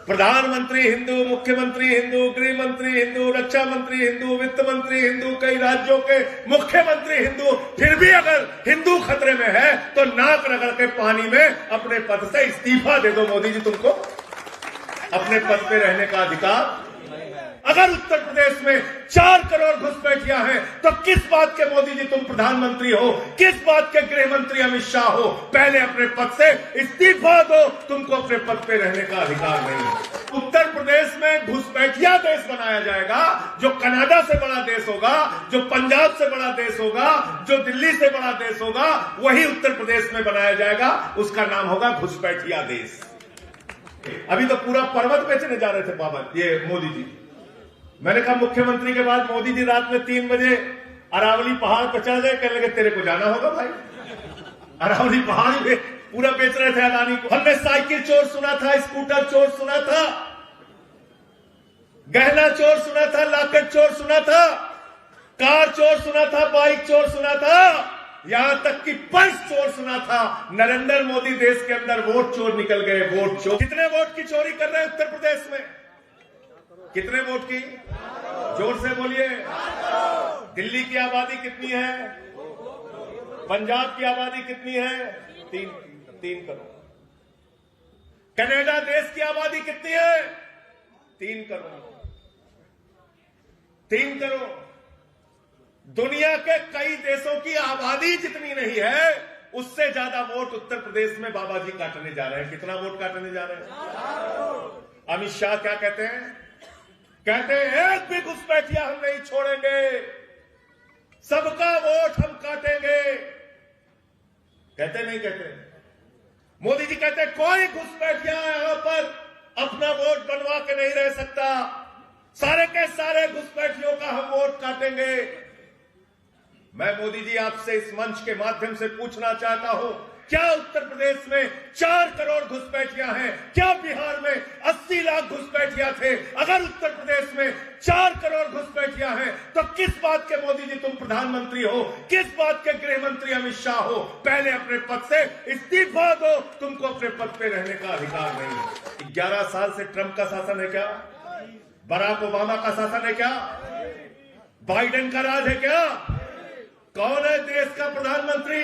प्रधानमंत्री हिंदू, मुख्यमंत्री हिंदू, गृह मंत्री हिंदू, रक्षा मंत्री हिंदू, वित्त मंत्री हिंदू, कई राज्यों के मुख्यमंत्री हिंदू, फिर भी अगर हिंदू खतरे में है तो नाक रगड़ के पानी में अपने पद से इस्तीफा दे दो। मोदी जी, तुमको अपने पद पे रहने का अधिकार। अगर उत्तर प्रदेश में 4 करोड़ घुसपैठियां हैं तो किस बात के मोदी जी तुम प्रधानमंत्री हो, किस बात के गृह मंत्री अमित शाह हो? पहले अपने पद से इस्तीफा दो, तुमको अपने पद पे रहने का अधिकार नहीं है। उत्तर प्रदेश में घुसपैठिया देश बनाया जाएगा, जो कनाडा से बड़ा देश होगा, जो पंजाब से बड़ा देश होगा, जो दिल्ली से बड़ा देश होगा, वही उत्तर प्रदेश में बनाया जाएगा। उसका नाम होगा घुसपैठिया देश। अभी तो पूरा पर्वत बेचने जा रहे थे बाबा ये मोदी जी। मैंने कहा मुख्यमंत्री के बाद मोदी जी रात में 3 बजे अरावली पहाड़ पर चढ़ गए, कहने लगे तेरे को जाना होगा भाई। अरावली पहाड़ पे पूरा बेच रहे थे अदानी को। हमने साइकिल चोर सुना था, स्कूटर चोर सुना था, गहना चोर सुना था, लॉकेट चोर सुना था, कार चोर सुना था, बाइक चोर सुना था, यहां तक कि पर्स चोर सुना था। नरेंद्र मोदी देश के अंदर वोट चोर निकल गए। वोट चोर। कितने वोट की चोरी कर रहे हैं उत्तर प्रदेश में? कितने वोट की? जोर से बोलिए। दिल्ली की आबादी कितनी है? पंजाब की आबादी कितनी है? 3 करोड़। कनाडा देश की आबादी कितनी है? 3 करोड़। 3 करोड़। दुनिया के कई देशों की आबादी जितनी नहीं है, उससे ज्यादा वोट उत्तर प्रदेश में बाबा जी काटने जा रहे हैं। कितना वोट काटने जा रहे हैं? अमित शाह क्या कहते हैं? कहते हैं एक भी घुसपैठिया हम नहीं छोड़ेंगे, सबका वोट हम काटेंगे। कहते नहीं कहते? मोदी जी कहते कोई घुसपैठिया यहां पर अपना वोट बनवा के नहीं रह सकता, सारे के सारे घुसपैठियों का हम वोट काटेंगे। मैं मोदी जी आपसे इस मंच के माध्यम से पूछना चाहता हूं, क्या उत्तर प्रदेश में 4 करोड़ घुसपैठिया हैं? क्या बिहार में 80 लाख घुसपैठिया थे? अगर उत्तर प्रदेश में 4 करोड़ घुसपैठिया हैं तो किस बात के मोदी जी तुम प्रधानमंत्री हो, किस बात के गृह मंत्री अमित शाह हो? पहले अपने पद से इस्तीफा दो, तुमको अपने पद पे रहने का अधिकार नहीं है। 11 साल से ट्रंप का शासन है क्या? बराक ओबामा का शासन है क्या? बाइडेन का राज है क्या? कौन है देश का प्रधानमंत्री?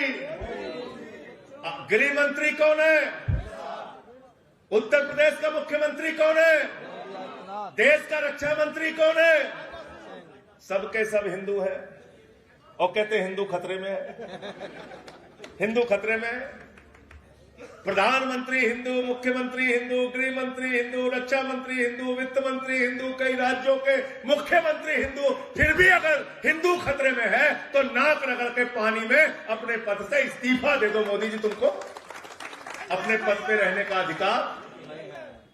गृह मंत्री कौन है? उत्तर प्रदेश का मुख्यमंत्री कौन है? देश का रक्षा मंत्री कौन है? सबके सब हिंदू है और कहते हैं हिंदू खतरे में है। हिंदू खतरे में है। प्रधानमंत्री हिंदू, मुख्यमंत्री हिंदू, गृह मंत्री हिंदू, रक्षा मंत्री हिंदू, वित्त मंत्री हिंदू, कई राज्यों के मुख्यमंत्री हिंदू, फिर भी अगर हिंदू खतरे में है तो नाक रगड़ के पानी में अपने पद से इस्तीफा दे दो। मोदी जी, तुमको अपने पद पे रहने का अधिकार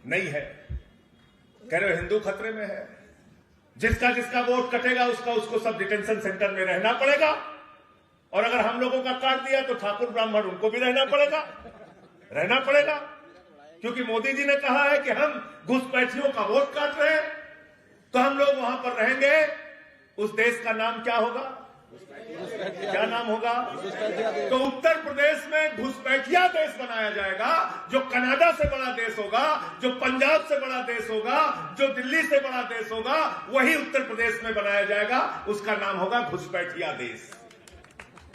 नहीं है। कह रहे हो हिंदू खतरे में है। जिसका जिसका वोट कटेगा उसको सब डिटेंशन सेंटर में रहना पड़ेगा, और अगर हम लोगों का काट दिया तो ठाकुर ब्राह्मण उनको भी रहना पड़ेगा। क्योंकि मोदी जी ने कहा है कि हम घुसपैठियों का वोट काट रहे हैं, तो हम लोग वहां पर रहेंगे। उस देश का नाम क्या होगा? क्या नाम होगा? तो उत्तर प्रदेश में घुसपैठिया देश बनाया जाएगा, जो कनाडा से बड़ा देश होगा, जो पंजाब से बड़ा देश होगा, जो दिल्ली से बड़ा देश होगा, वही उत्तर प्रदेश में बनाया जाएगा। उसका नाम होगा घुसपैठिया देश।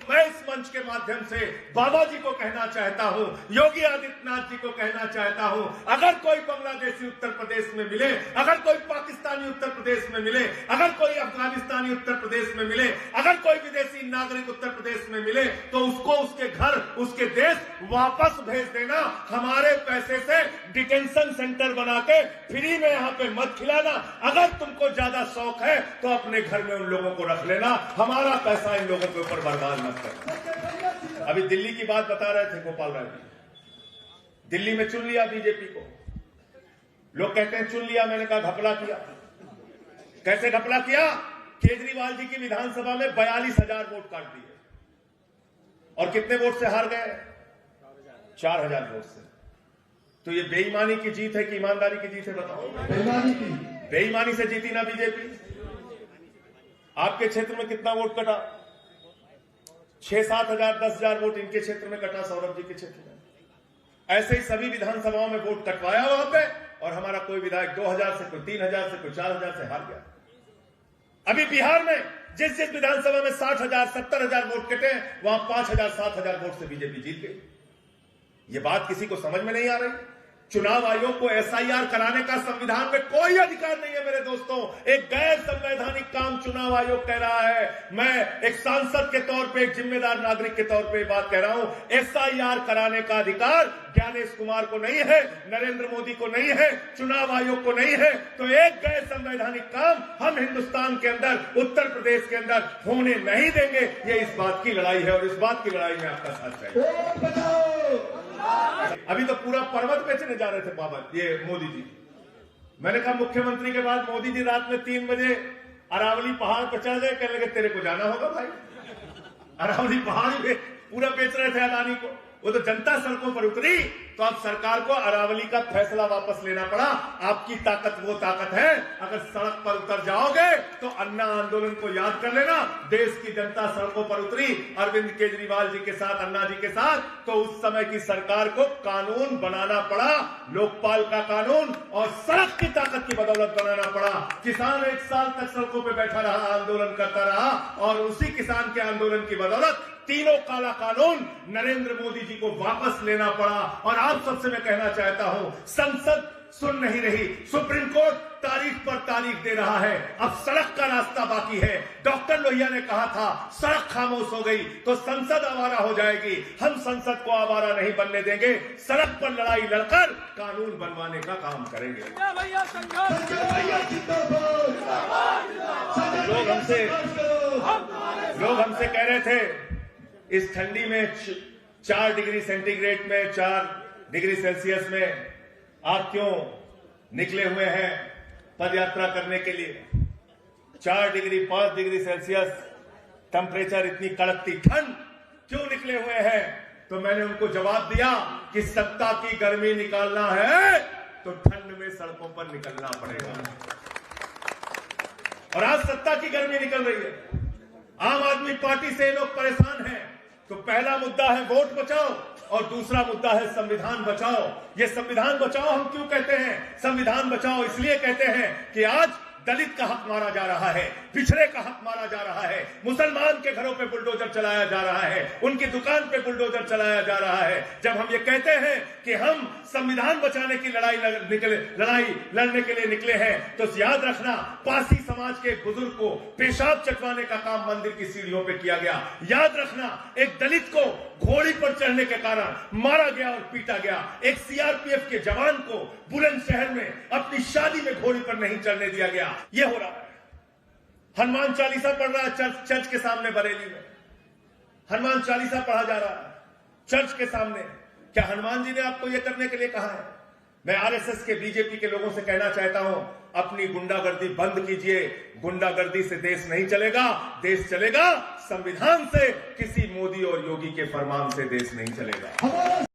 मैं इस मंच के माध्यम से बाबा जी को कहना चाहता हूं, योगी आदित्यनाथ जी को कहना चाहता हूं, अगर कोई बांग्लादेशी उत्तर प्रदेश में मिले, अगर कोई पाकिस्तानी उत्तर प्रदेश में मिले, अगर कोई अफगानिस्तानी उत्तर प्रदेश में मिले, अगर कोई विदेशी नागरिक उत्तर प्रदेश में मिले, तो उसको उसके घर, उसके देश वापस भेज देना। हमारे पैसे से डिटेंशन सेंटर बना के फ्री में यहां पे मत खिलाना। अगर तुमको ज्यादा शौक है तो अपने घर में उन लोगों को रख लेना, हमारा पैसा इन लोगों के ऊपर बर्बाद मत। अभी दिल्ली की बात बता रहे थे गोपाल राय जी। दिल्ली में चुन लिया बीजेपी को। लोग कहते हैं चुन लिया, मैंने कहा घपला किया। कैसे घपला किया? केजरीवाल जी की विधानसभा में 42,000 वोट काट दिए, और कितने वोट से हार गए? 4,000 वोट से। तो ये बेईमानी की जीत है कि ईमानदारी की जीत है? बताओ। बेईमानी से जीती ना बीजेपी। आपके क्षेत्र में कितना वोट कटा? 6-7 हजार 10,000 वोट इनके क्षेत्र में कटा, सौरभ जी के क्षेत्र में। ऐसे ही सभी विधानसभाओं में वोट कटवाया वहां पे, और हमारा कोई विधायक 2000 से, कोई 3000 से, कोई 4000 से हार गया। अभी बिहार में जिस जिस विधानसभा में 60,000, 70,000 वोट कटे, वहां 5,000, 7,000 वोट से बीजेपी जीत गई। ये बात किसी को समझ में नहीं आ रही। चुनाव आयोग को एसआईआर कराने का संविधान में कोई अधिकार नहीं है मेरे दोस्तों। एक गैर संवैधानिक काम चुनाव आयोग कह रहा है। मैं एक सांसद के तौर पे, एक जिम्मेदार नागरिक के तौर पे बात कह रहा हूं। एसआईआर कराने का अधिकार ज्ञानेश कुमार को नहीं है, नरेंद्र मोदी को नहीं है, चुनाव आयोग को नहीं है। तो एक गैर संवैधानिक काम हम हिंदुस्तान के अंदर, उत्तर प्रदेश के अंदर होने नहीं देंगे। ये इस बात की लड़ाई है और इस बात की लड़ाई में आपका साथ चाहिए। अभी तो पूरा पर्वत बेचने जा रहे थे बाबा ये मोदी जी। मैंने कहा मुख्यमंत्री के बाद मोदी जी रात में 3 बजे अरावली पहाड़ पर चढ़ गए। कहने लगे तेरे को जाना होगा भाई। अरावली पहाड़ पे पूरा बेच रहे थे अदानी को। वो तो जनता सड़कों पर उतरी तो अब सरकार को अरावली का फैसला वापस लेना पड़ा। आपकी ताकत वो ताकत है, अगर सड़क पर उतर जाओगे तो अन्ना आंदोलन को याद कर लेना। देश की जनता सड़कों पर उतरी अरविंद केजरीवाल जी के साथ, अन्ना जी के साथ, तो उस समय की सरकार को कानून बनाना पड़ा, लोकपाल का कानून, और सड़क की ताकत की बदौलत बनाना पड़ा। किसान 1 साल तक सड़कों पर बैठा रहा, आंदोलन करता रहा, और उसी किसान के आंदोलन की बदौलत तीनों काला कानून नरेंद्र मोदी जी को वापस लेना पड़ा। और आप सबसे मैं कहना चाहता हूं, संसद सुन नहीं रही, सुप्रीम कोर्ट तारीख पर तारीख दे रहा है। अब सड़क का रास्ता बाकी है। डॉक्टर लोहिया ने कहा था सड़क खामोश हो गई तो संसद आवारा हो जाएगी। हम संसद को आवारा नहीं बनने देंगे। सड़क पर लड़ाई लड़कर कानून बनवाने का काम करेंगे। लोग हमसे कह रहे थे इस ठंडी में 4 डिग्री सेंटीग्रेड में, 4 डिग्री सेल्सियस में आप क्यों निकले हुए हैं पद यात्रा करने के लिए? 4 डिग्री 5 डिग्री सेल्सियस टेम्परेचर, इतनी कड़कती ठंड क्यों निकले हुए हैं? तो मैंने उनको जवाब दिया कि सत्ता की गर्मी निकालना है तो ठंड में सड़कों पर निकलना पड़ेगा। और आज सत्ता की गर्मी निकल रही है। आम आदमी पार्टी से लोग परेशान हैं। तो पहला मुद्दा है वोट बचाओ और दूसरा मुद्दा है संविधान बचाओ। ये संविधान बचाओ हम क्यों कहते हैं? संविधान बचाओ इसलिए कहते हैं कि आज दलित का हक मारा जा रहा है, पिछड़े का हक मारा जा रहा है, मुसलमान के घरों पे बुलडोजर चलाया जा रहा है, उनकी दुकान पे बुलडोजर चलाया जा रहा है। जब हम ये कहते हैं कि हम संविधान बचाने की लड़ाई लड़ने के लिए निकले हैं, तो याद रखना पासी समाज के एक बुजुर्ग को पेशाब चटवाने का काम मंदिर की सीढ़ियों पे किया गया। याद रखना एक दलित को घोड़ी पर चढ़ने के कारण मारा गया और पीटा गया। एक सीआरपीएफ के जवान को बुलंदशहर में अपनी शादी में घोड़ी पर नहीं चढ़ने दिया गया। ये हो रहा है। हनुमान चालीसा पढ़ रहा है चर्च के सामने बरेली में। हनुमान चालीसा पढ़ा जा रहा है चर्च के सामने। क्या हनुमान जी ने आपको यह करने के लिए कहा है? मैं आरएसएस के, बीजेपी के लोगों से कहना चाहता हूं, अपनी गुंडागर्दी बंद कीजिए। गुंडागर्दी से देश नहीं चलेगा। देश चलेगा संविधान से, किसी मोदी और योगी के फरमान से देश नहीं चलेगा।